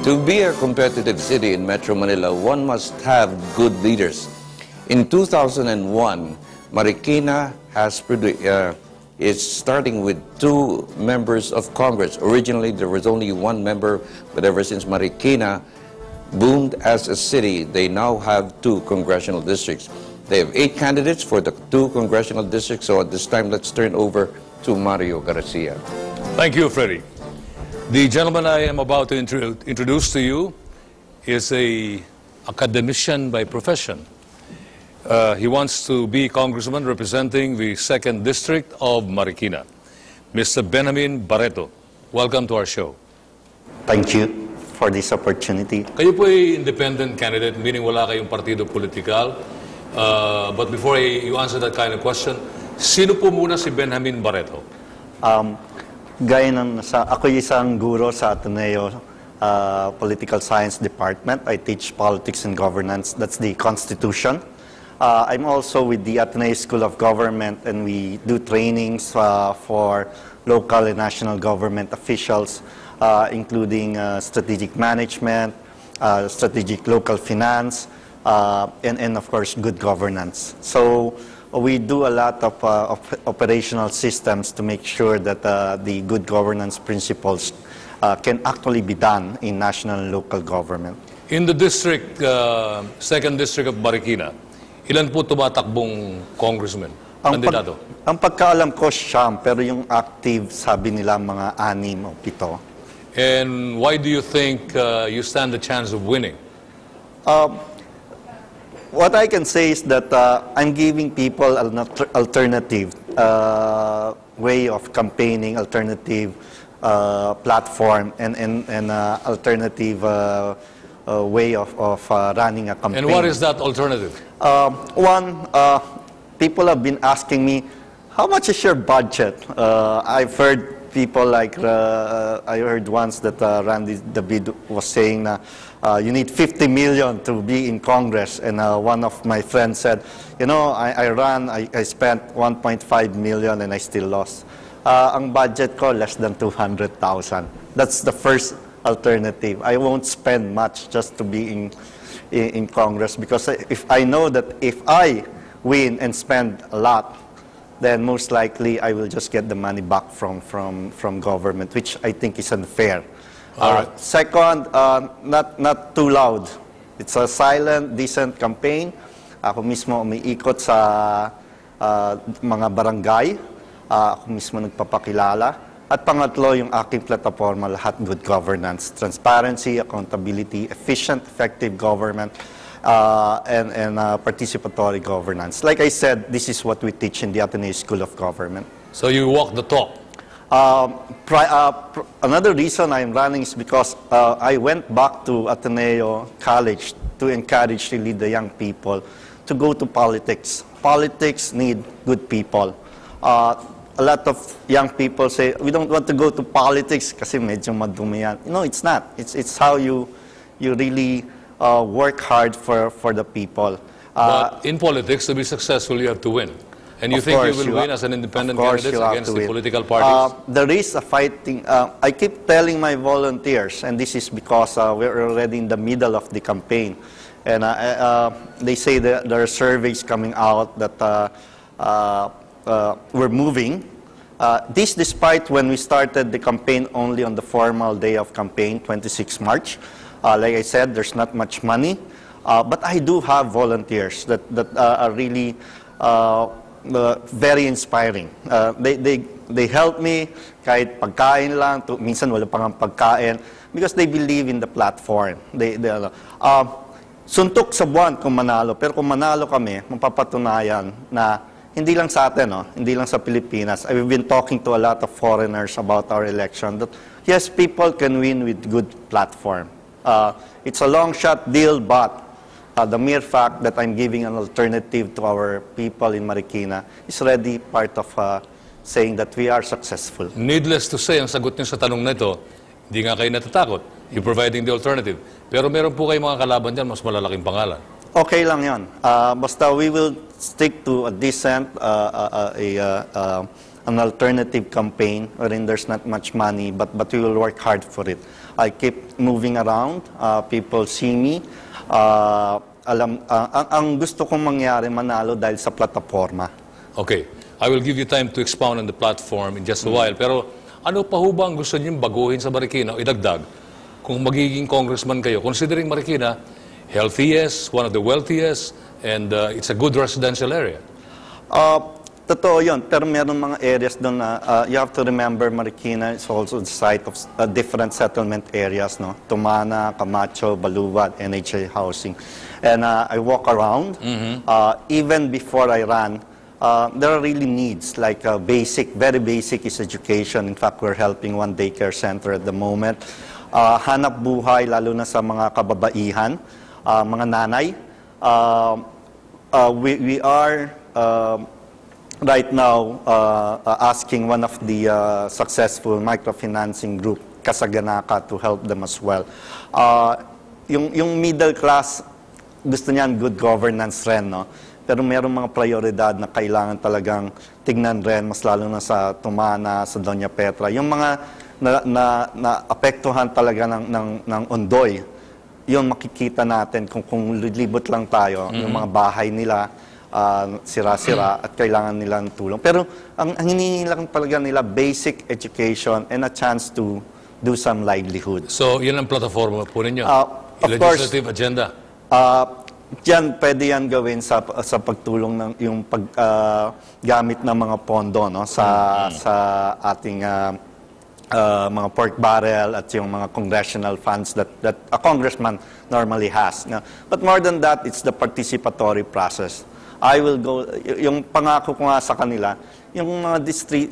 To be a competitive city in Metro Manila, one must have good leaders. In 2001, Marikina is starting with 2 members of Congress. Originally, there was only 1 member, but ever since Marikina boomed as a city, they now have 2 congressional districts. They have 8 candidates for the 2 congressional districts, so at this time, let's turn over to Mario Garcia. Thank you, Freddie. The gentleman I am about to introduce to you is an academician by profession. He wants to be congressman representing the 2nd District of Marikina. Mr. Benjamin Barreto, welcome to our show. Thank you for this opportunity. Kayo po ay independent candidate, meaning wala kayong partido politikal. But before you answer that kind of question, sino po muna si Benjamin Barreto? Gaya ng ako isang guro sa Ateneo Political Science Department. I teach politics and governance. That's the Constitution. I'm also with the Ateneo School of Government, and we do trainings for local and national government officials, including strategic management, strategic local finance, and of course, good governance. So we do a lot of operational systems to make sure that the good governance principles can actually be done in national and local government. In the district, 2nd District of Marikina, ilan po tumatakbong congressman, kandidato? Ang pagkaalam ko siyam, pero yung active, sabi nila mga 6 o 7. And why do you think you stand a chance of winning? What I can say is that I'm giving people an alternative way of campaigning, alternative platform, and alternative way of running a campaign. And what is that alternative? One, people have been asking me, how much is your budget? I've heard people like, I heard once that Randy David was saying you need 50 million to be in Congress. And one of my friends said, you know, I spent 1.5 million and I still lost. Ang budget ko, less than 200,000. That's the first alternative. I won't spend much just to be in Congress, because if I know that if I win and spend a lot, then most likely I will just get the money back from government, which I think is unfair. Second, not too loud. It's a silent, decent campaign. Ako mismo umiikot sa mga barangay. Ako mismo nagpapakilala. At pangatlo, yung aking plataforma, lahat good governance, transparency, accountability, efficient, effective government, and participatory governance. Like I said, this is what we teach in the Ateneo School of Government. So you walk the talk. Another reason I'm running is because I went back to Ateneo College to encourage really the young people to go to politics. Politics need good people. A lot of young people say, we don't want to go to politics kasi medyo madumi yan. No, it's not. It's how you really work hard for the people. But in politics, to be successful, you have to win. And you think you will win as an independent candidate against the political parties? There is a fighting. I keep telling my volunteers, and this is because we're already in the middle of the campaign. And they say that there are surveys coming out that we're moving. This despite when we started the campaign only on the formal day of campaign, 26 March. Like I said, there's not much money. But I do have volunteers that are really very inspiring. They help me kahit pagkain lang, minsan wala pang pagkain, because they believe in the platform. Suntok sa buwan kung manalo, pero kung manalo kami, mapapatunayan na hindi lang sa atin, hindi lang sa Pilipinas. I've been talking to a lot of foreigners about our election, that yes, people can win with good platform. It's a long shot deal, but the mere fact that I'm giving an alternative to our people in Marikina is already part of saying that we are successful. Needless to say, ang sagot niyo sa tanong na ito, hindi nga kayo natatakot. You're providing the alternative. Pero meron po kayong mga kalaban dyan, mas malalaking pangalan. Okay lang yan. Basta we will stick to a decent, an alternative campaign wherein there's not much money, but we will work hard for it. I keep moving around. People see me. Ang gusto kong mangyari, manalo dahil sa plataforma. Okay. I will give you time to expound on the platform in just a while. Pero ano pa ho ba ang gusto niyong baguhin sa Marikina o idagdag kung magiging congressman kayo? Considering Marikina, healthiest, one of the wealthiest, and it's a good residential area. Totoo yun, pero meron mga areas doon na you have to remember Marikina is also the site of different settlement areas, no? Tumana, Camacho, Baluwad, NHA housing. And I walk around. Even before I ran, there are really needs like very basic is education. In fact, we're helping one daycare center at the moment. Hanap buhay, lalo na sa mga kababaihan, mga nanay. We are right now asking one of the successful microfinancing group, Kasaganaka, to help them as well. Yung middle class, gusto niyan good governance rin, no? Pero mayroong mga prioridad na kailangan talagang tignan rin, mas lalo na sa Tumana, sa Doña Petra. Yung mga na-apektuhan talaga ng Ondoy, yun makikita natin kung libot lang tayo, yung mga bahay nila, sira-sira at kailangan nila ng tulong. Pero ang hinihingi lang talaga nila, basic education and a chance to do some livelihood. So, yun ang platform po ninyo? Of course, legislative agenda? Pwede yan gawin sa pagtulong ng yung paggamit ng mga pondo, no, sa ating mga pork barrel at yung mga congressional funds that a congressman normally has. No? But more than that, it's the participatory process. I will go, yung pangako ko nga sa kanila, yung mga district,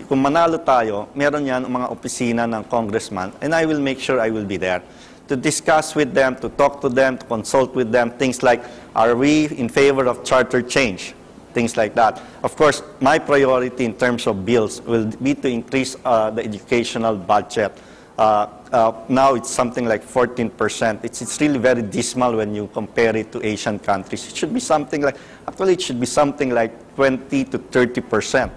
kung manalo tayo, meron yan mga opisina ng congressman, and I will make sure I will be there to discuss with them, to talk to them, to consult with them, things like, are we in favor of charter change? Things like that. Of course, my priority in terms of bills will be to increase the educational budget. Now it's something like 14%. It's really very dismal when you compare it to Asian countries. It should be something like, actually it should be something like 20 to 30%,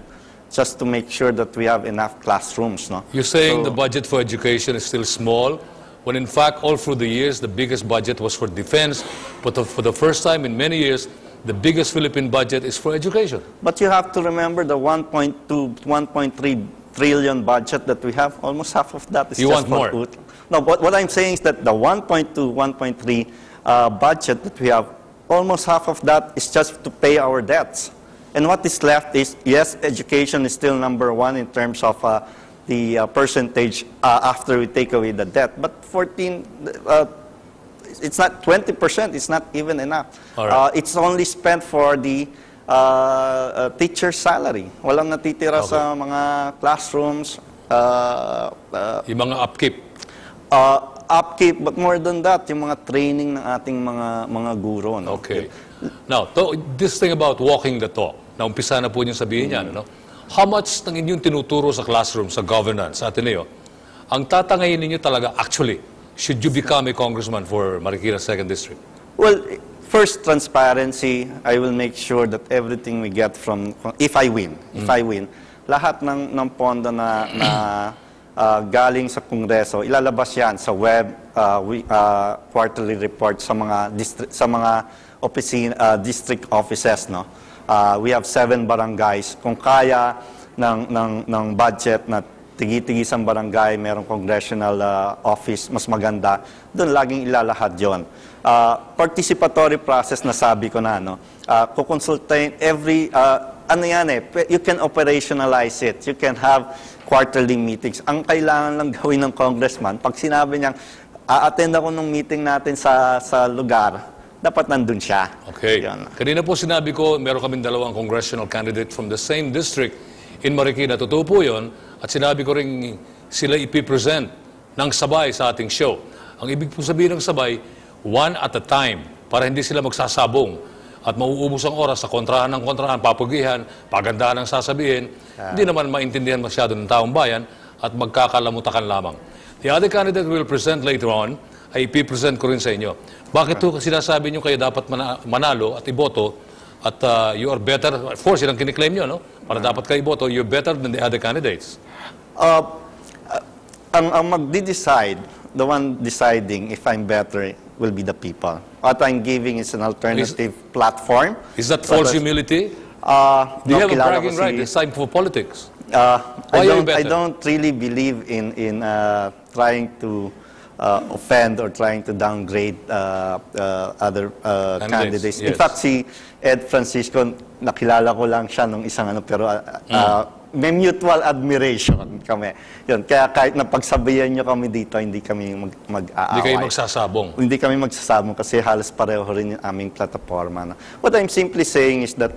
just to make sure that we have enough classrooms. No? You're saying the budget for education is still small, when in fact all through the years the biggest budget was for defense, but for the first time in many years, the biggest Philippine budget is for education. But you have to remember the 1.2, 1.3 trillion budget that we have, almost half of that is you just want for more? No, but what I'm saying is that the 1.2, 1.3 budget that we have, almost half of that is just to pay our debts. And what is left is, yes, education is still number one in terms of the percentage after we take away the debt. But it's not 20%, it's not even enough. Right. It's only spent for the teacher's salary. Walang natitira sa mga classrooms. Yung mga upkeep. Upkeep, but more than that, yung mga training ng ating mga guro. No? Okay. Now, this thing about walking the talk, naumpisa na po niyong sabihin yan, no? How much ng inyong tinuturo sa classroom, sa governance, sa Ateneo, ang tatangayin ninyo talaga, actually, should you become a congressman for Marikina 2nd District? Well, first, transparency. I will make sure that everything we get from, if I win, lahat ng pondo na galing sa Kongreso, ilalabas yan sa web, quarterly report sa mga district offices, no? We have 7 barangays. Kung kaya ng budget na tigi-tigi isang barangay, merong congressional office, mas maganda, doon laging ilalahad yon. Participatory process na sabi ko na, no? Kukonsultain every, you can operationalize it. You can have quarterly meetings. Ang kailangan lang gawin ng congressman, pag sinabi niyang, a-attend ako ng meeting natin sa lugar, dapat nandun siya. Okay. Yan. Kanina po sinabi ko, meron kaming 2 congressional candidate from the same district in Marikina. Totoo po yun. At sinabi ko rin sila ipipresent ng sabay sa ating show. Ang ibig po sabihin ng sabay, one at a time, para hindi sila magsasabong at mauubos ang oras sa kontrahan, papugihan, pagandahan ng sasabihin, hindi naman maintindihan masyado ng taong bayan at magkakalamutakan lamang. The other candidate will present later on, ay ipipresent ko rin sa inyo. Bakit po sinasabi nyo kayo dapat manalo at iboto At you are better, of course, yun ang kiniklaim nyo, no? Para dapat kayo boto, you're better than the other candidates. Ang magdi-decide, the one deciding if I'm better will be the people. What I'm giving is an alternative platform. Is that false humility? Do you have a bragging right? It's time for politics. I don't really believe in trying to offend or trying to downgrade other candidates. In Yes. fact, si Ed Francisco, nakilala ko lang siya nung isang ano, pero may mutual admiration kami. Yun, kaya kahit napagsabayan nyo kami dito, hindi kami mag-aaway. Hindi kayo magsasabong. Hindi kami magsasabong kasi halos pareho rin yung aming plataforma. No? What I'm simply saying is that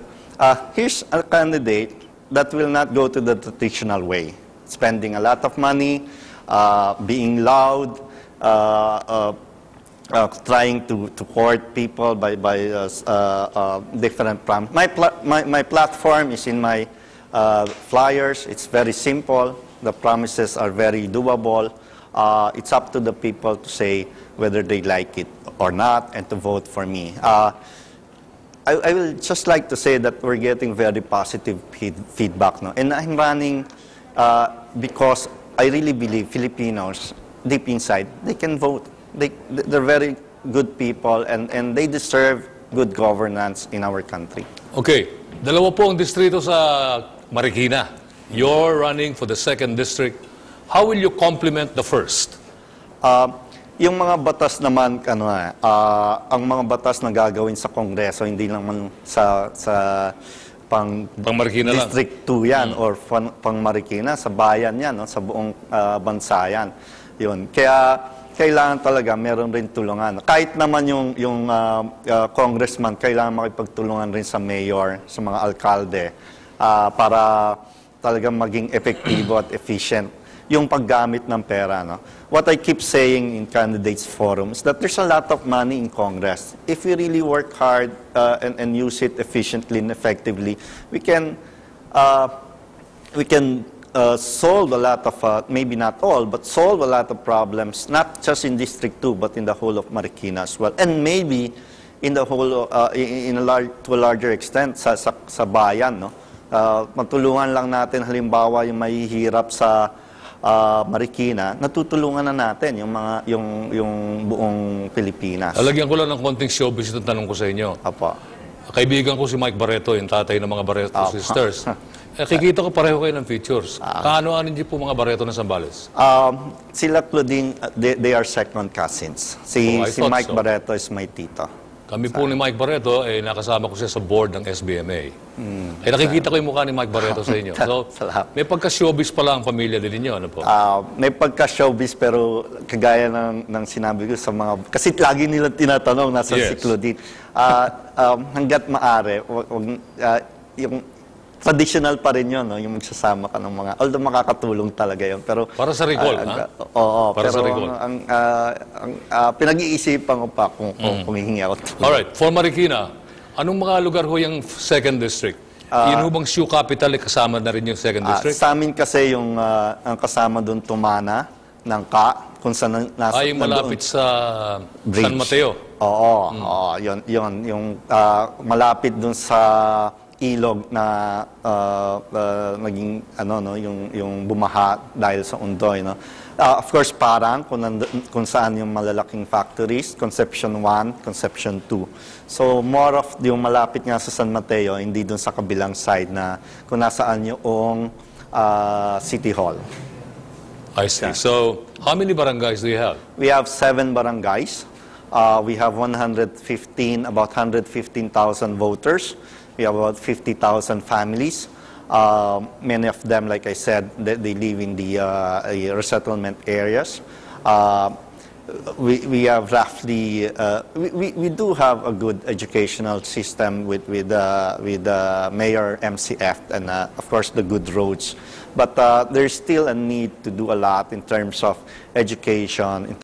here's a candidate that will not go to the traditional way. Spending a lot of money, being loud, trying to court people by different prompts. My platform is in my flyers. It's very simple. The promises are very doable. It's up to the people to say whether they like it or not and to vote for me. I will just like to say that we're getting very positive feedback now. And I'm running because I really believe Filipinos, deep inside, they can vote. They're very good people and they deserve good governance in our country. Okay, dalawa po ang distrito sa Marikina. You're running for the 2nd district. How will you complement the 1st? Yung mga batas naman, ang mga batas na gagawin sa Kongreso, hindi naman sa pang Marikina lang. District 2 yan or pang Marikina, sa bayan yan, no? Sa buong bansa yan. Yun. Kaya kailangan talaga meron rin tulungan. Kahit naman yung congressman, kailangan makipagtulungan rin sa mayor, sa mga alkalde, para talagang maging epektibo at efficient yung paggamit ng pera. No? What I keep saying in candidates forums that there's a lot of money in Congress. If we really work hard and use it efficiently and effectively, we can solve a lot of, maybe not all, but solve a lot of problems, not just in District 2, but in the whole of Marikina as well. And maybe in the whole, to a larger extent, sa bayan. No? Matulungan lang natin, halimbawa, yung mahihirap sa Marikina, natutulungan na natin yung buong Pilipinas. Alagyan ko lang ng konting showbiz itong tanong ko sa inyo. Apo. Kaibigan ko si Mike Barreto, yung tatay ng mga Barreto sisters. Kikita ko pareho kayo ng features. Kaano-ano niyo po mga Barreto ng Zambales? Sila Claudine, they are second cousins. Si Mike Barreto is my tito. Kami po ni Mike Barreto, nakasama ko siya sa board ng SBMA. Nakikita ko yung mukha ni Mike Barreto sa inyo. So, may pagka-showbiz pala ang pamilya din ninyo, ano po? May pagka-showbiz, pero kagaya ng sinabi ko sa mga... Kasi lagi nila tinatanong, nasa si Claudine. Hanggat maaari, yung traditional pa rin yun, no? Yung magsasama ka ng mga... Although makakatulong talaga yun, pero... Para sa recall, ha? Oo, para pero sa recall. Pinag-iisipan ko pa kung hihingi ako. Alright, for Marikina, anong mga lugar ho yung 2nd district? Yun ho bang Sioux Capital, kasama na rin yung 2nd district? Sa amin kasi yung ang kasama doon Tumana, Nangka, kung saan nasa... Yung malapit sa San Mateo. Oo, yun. Yung malapit doon sa ilog na naging yung bumaha dahil sa undoy, no. Of course, Parang kung saan yung malalaking factories, Concepcion 1, Concepcion 2. So more of yung malapit nga sa San Mateo, hindi doon sa kabilang side na kung nasaan yung City Hall. I see. So how many barangays do you have? We have 7 barangays. We have about 115,000 voters. We have about 50,000 families. Many of them, like I said, they live in the resettlement areas. We have roughly, we do have a good educational system with Mayor MCF and of course the good roads. But there's still a need to do a lot in terms of education, in